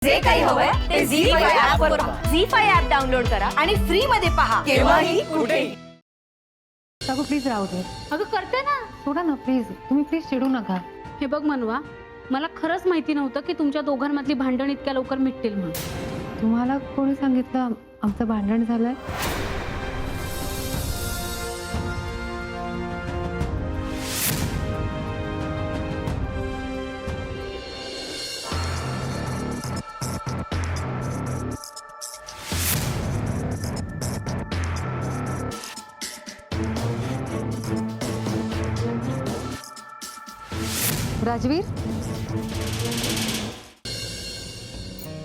जे काही हवंय ते झी5 ऍप वर पहा. झी5 ऍप डाउनलोड करा आणि फ्री मध्ये पहा केव्हाही कुठेही. अगं प्लीज राहू दे. अगं करते ना. सोडा ना प्लीज, तुम्ही प्लीज चिडू नका. हे बघ मनवा, मला खरंच माहिती नव्हतं की तुमच्या दोघांमधली भांडण इतक्या लवकर मिटतील म्हणून. तुम्हाला कोणी सांगितलं आमचं भांडण झालंय? राजवीर,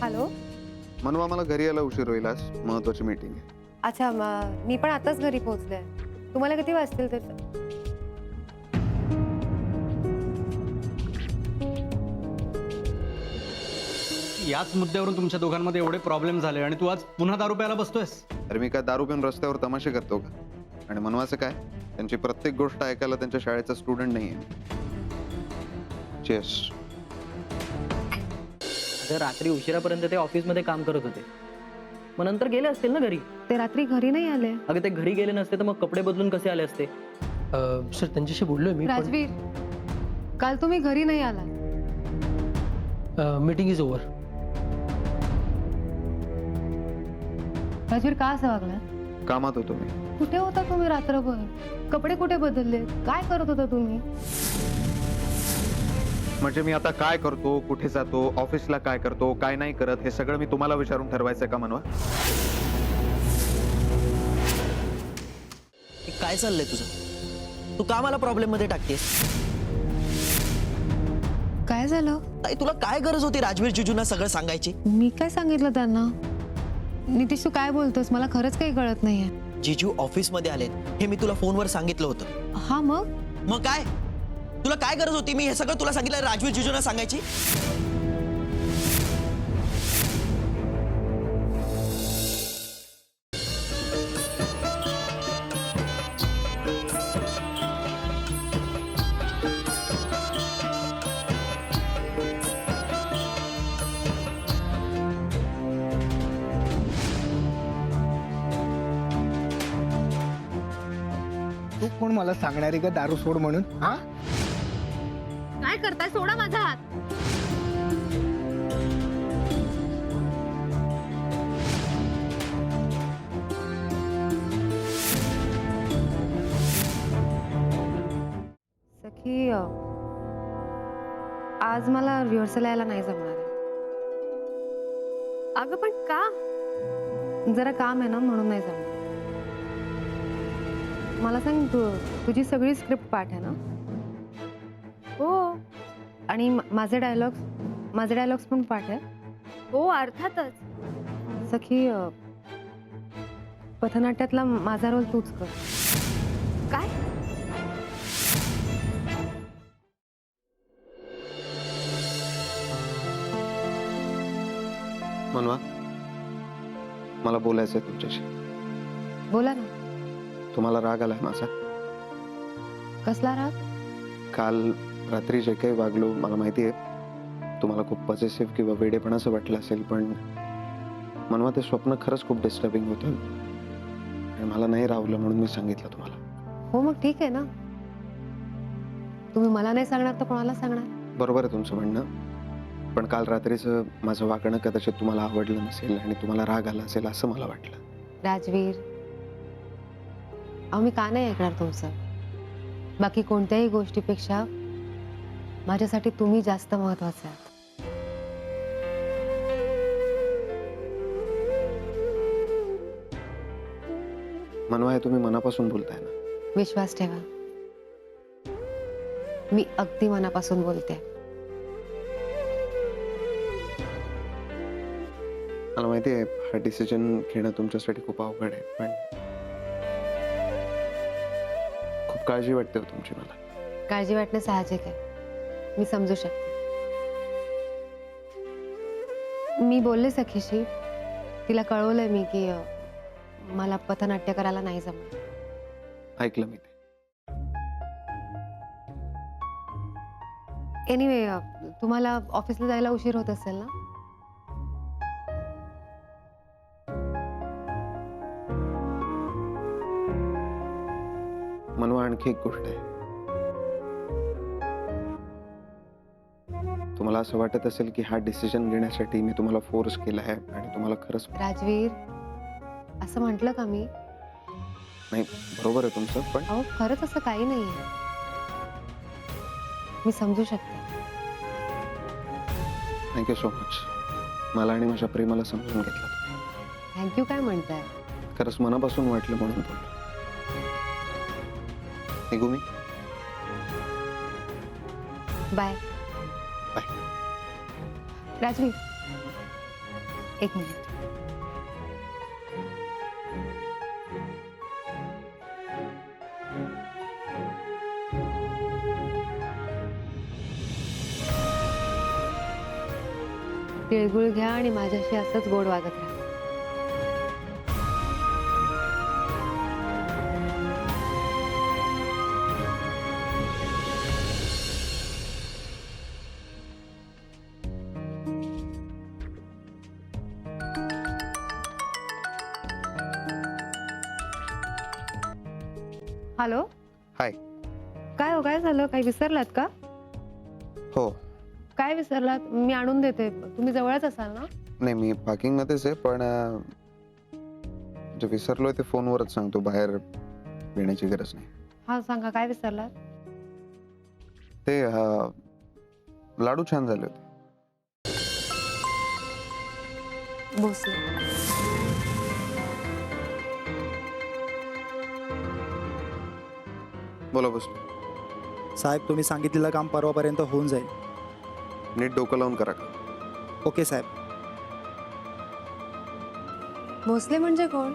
हॅलो. मनवा, मला घरी यायला उशीर होईल, आज महत्वाची मीटिंग आहे. अच्छा, मी पण आताच घरी पोहोचले. तुम्हाला किती वाजतील तर? याच मुद्द्यावरून तुमच्या दोघांमध्ये एवढे प्रॉब्लेम झाले आणि तू आज पुन्हा दारू प्यायला बसतोयस? अरे मी काय दारू पिऊन रस्त्यावर तमाशे करतो का? आणि मनवाचं काय, त्यांची प्रत्येक गोष्ट ऐकायला त्यांच्या शाळेचा स्टुडंट नाहीये. चेस. अगं रात्री उशिरापर्यंत ते ऑफिसमध्ये काम करत होते, मग नंतर गेले असतील ना घरी. ते रात्री घरी नाही आले. अगं ते घरी गेले नसते तर मग कपडे बदलून कसे आले असते? सर त्यांच्याशी बोललोय मी. राजवीर, काल तुम्ही घरी नाही आला. Meeting is over. राजवीर, का असं वागला? कामात होतो मी. कुठे होता तुम्ही रात्रभर? कपडे कुठे बदलले? काय करत होता तुम्ही? म्हणजे मी आता काय करतो, कुठे जातो, ऑफिसला काय करतो, काय नाही करत, हे सगळं मी तुम्हाला विचारून ठरवायचंय का मनवा? काय चाललंय तुझं? तू का मला प्रॉब्लेम मध्ये टाकतेस? काय झालं? ताई, तुला काय गरज होती राजवीर जिजूंना सगळं सांगायची? मी काय सांगितलं त्यांना? नितीश, तू काय बोलतोस? मला खरंच काही कळत नाहीये. जिजू ऑफिस मध्ये आलेत हे मी तुला फोनवर सांगितलं होतं. हा, मग मग काय? तुला काय गरज होती मी हे सगळं तुला सांगितलं राजवीर जिजूंना सांगायची? तू कोण मला सांगणारी का दारू सोड म्हणून? हा, काय करताय? सोडा माझा हात. सखी, आज मला रिहर्सल यायला नाही जमणार आहे. अगं पण का? जरा काम आहे ना, म्हणून नाही जमणार. मला सांग, तुझी सगळी स्क्रिप्ट पाठ आहे ना? हो आणि माझे डायलॉग्स पण पाठ आहे? हो, अर्थातच. सखी, पथनाट्यातला माझा रोल तूच कर. काय? मनवा, मला बोलायचंय तुमच्याशी. बोला ना. तुम्हाला राग आलाय माझा? कसला राग? काल रात्री जे काही वागलो, मला माहिती आहे तुम्हाला खूप पॉझिटिव्ह किंवा वेडेपणाचं वाटलं असेल, पण मनवा ते स्वप्न खरंच खूप डिस्टर्बिंग होतं आणि मला नाही राहवलं म्हणून मी सांगितलं तुम्हाला. हो, मग ठीक आहे ना. तुम्ही मला नाही सांगणार तर कोणाला सांगणार? बरोबर आहे तुमचं म्हणणं, पण काल रात्रीचं माझं वागणं कदाचित तुम्हाला आवडलं नसेल आणि तुम्हाला राग आला असेल असं मला वाटलं. राजवीर, अहो, मी का नाही ऐकणार तुमचं? बाकी कोणत्याही गोष्टीपेक्षा माझ्यासाठी तुम्ही जास्त महत्वाचे आहात. मनवा, हे तुम्ही मनापासून बोलताय ना? विश्वास ठेवा, मी अगदी मनापासून बोलते. मला माहिती आहे हा डिसिजन घेणं तुमच्यासाठी खूप अवघड आहे, पण खूप काळजी वाटते हो तुमची मला. काळजी वाटणं साहजिक आहे, मी समजू शकते. मी बोलले सखीशी, तिला कळवलंय मी की मला पथनाट्य करायला नाही जमत. ऐकलं मी ते. एनिवे, तुम्हाला ऑफिसला जायला उशीर होत असेल ना? मनवा आणखी एक गोष्ट आहे. तुम्हाला असं वाटत असेल की हा डिसिजन घेण्यासाठी मी तुम्हाला फोर्स केला आहे आणि तुम्हाला खरंच राजवीर, असं म्हटलं का मी? नाही, बरोबर आहे तुमचं, पण अहो खरंच असं काही नाहीये. मी समजू शकते. Thank you so much. मला आणि माझ्या प्रेमाला समजून घेतलं. थँक्यू काय म्हणताय? खरंच मनापासून वाटलं म्हणून बोललो. निघू मी? बाय. बाय. राजवीर, एक मिनिट. तिळगुळ घ्या आणि माझ्याशी असंच गोड वागत राहा. हॅलो. हाय. काय हो, काय झालं? काही विसरलात का? हो. काय विसरलात? मी आणून देते. तुम्ही जवळच असाल ना? नाही, मी पार्किंग मध्येच आहे, पण जे विसरलोय ते फोनवरच सांगतो. बाहेर येण्याची गरज नाही. हा सांगा, काय विसरलात? ते लाडू छान झाले होते. भोसले. बोला बसलो. साहेब, तुम्ही सांगितलेलं काम परवापर्यंत होऊन जाईल. नीट डोकं लावून करा. ओके साहेब. भोसले म्हणजे कोण?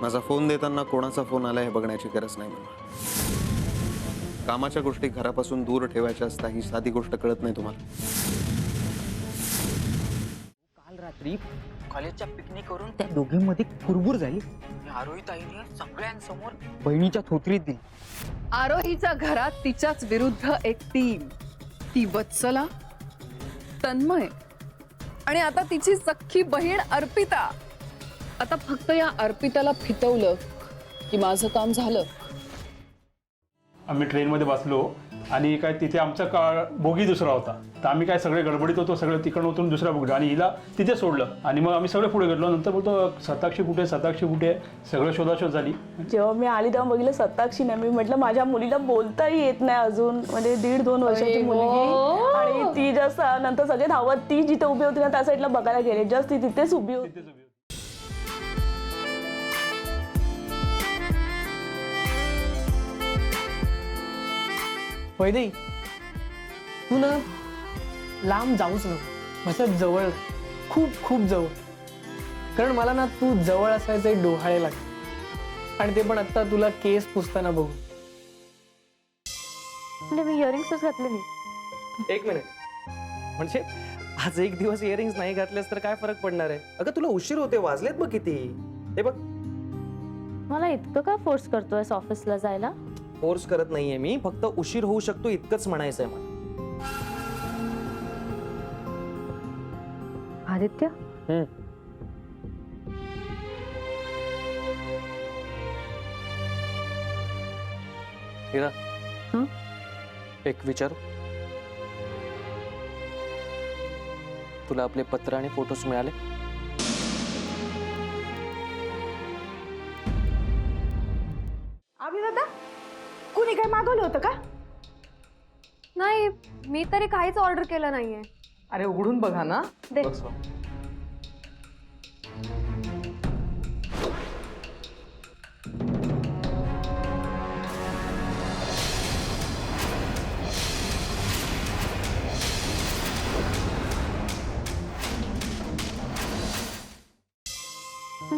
माझा फोन देताना कोणाचा फोन आला हे बघण्याची गरज नाही मला. कामाच्या गोष्टी घरापासून दूर ठेवायच्या असतात, ही साधी गोष्ट कळत नाही तुम्हाला. काल रात्री कॉलेजच्या पिकनिकवरून त्या दोघींमध्ये कुरबुर झाली. आरोहीताईने सगळ्यांसमोर बहिणीच्या थोतरीत दिली. आरोहीच्या घरात तिच्याच विरुद्ध एक टीम, ती वत्सला, तन्मय आणि आता तिची सख्खी बहीण अर्पिता. आता फक्त या अर्पिताला फितवलं की माझं काम झालं. आम्ही ट्रेनमध्ये बसलो आणि काय तिथे आमचा बोगी दुसरा होता, तर आम्ही काय सगळे गडबडीत होतो, सगळं तिकडून उतरून दुसऱ्या बोगीत आणि हिला तिथे सोडलं आणि मग आम्ही सगळे पुढे गेलो. नंतर बोलतो सताक्षी कुठे, सताक्षी कुठे, सगळं शोधाशोध झाली. जेव्हा मी आली तेव्हा बघितलं सताक्षी नाही. मी म्हटलं माझ्या मुलीला बोलताही येत नाही अजून, म्हणजे 1.5-2 वर्षाची मुलगी. आणि ती जस्ट नंतर सगळे धावत ती जिथे उभी होती ना त्या साईडला बघायला गेले. जस्ट ती तिथेच उभी होती. वैदेही, तू ना लांब जाऊच नको. माझं जवळ, खूप खूप जवळ. कारण मला ना तू जवळ असायचे डोहाळे लागते. आणि ते पण आता तुला केस पुसताना बघू. मी इयरिंग्सच घातले नाही. एक मिनिट, म्हणजे आज एक दिवस इयरिंग्स नाही घातलेस तर काय फरक पडणार आहे? अगं तुला उशीर होते, वाजलेत बघ किती. हे बघ. मला इतकं का फोर्स करतोयस ऑफिसला जायला? फोर्स करत नाहीये मी, फक्त उशीर होऊ शकतो इतकंच म्हणायचंय मला. आदित्य, हिरा, एक विचार. तुला आपले पत्र आणि फोटोज मिळाले? अभिदादा, कुणी काय मागवलं होतं का? नाही, मी तरी काहीच ऑर्डर केलं नाहीये. अरे उघडून बघा ना. दे.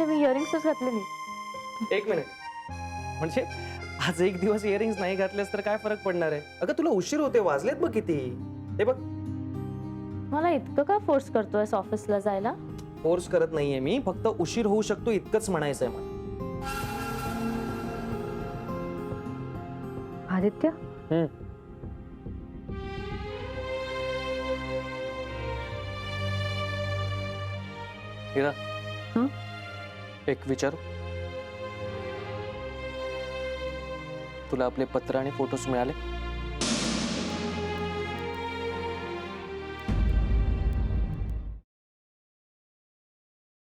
मी इयरिंग्सच घातले नाही. एक मिनिट, म्हणजे आज एक दिवस इयरिंग्स नाही घातलेस तर काय फरक पडणार आहे? अगं तुला उशीर होते, वाजलेत बघ किती. हे बघ. मला इतकं का फोर्स करतोयस ऑफिसला जायला? फोर्स करत नाहीये मी, फक्त उशीर होऊ शकतो इतकंच म्हणायचंय मला. आदित्य, हिरा, एक विचार. तुला आपले पत्र आणि फोटोज मिळाले?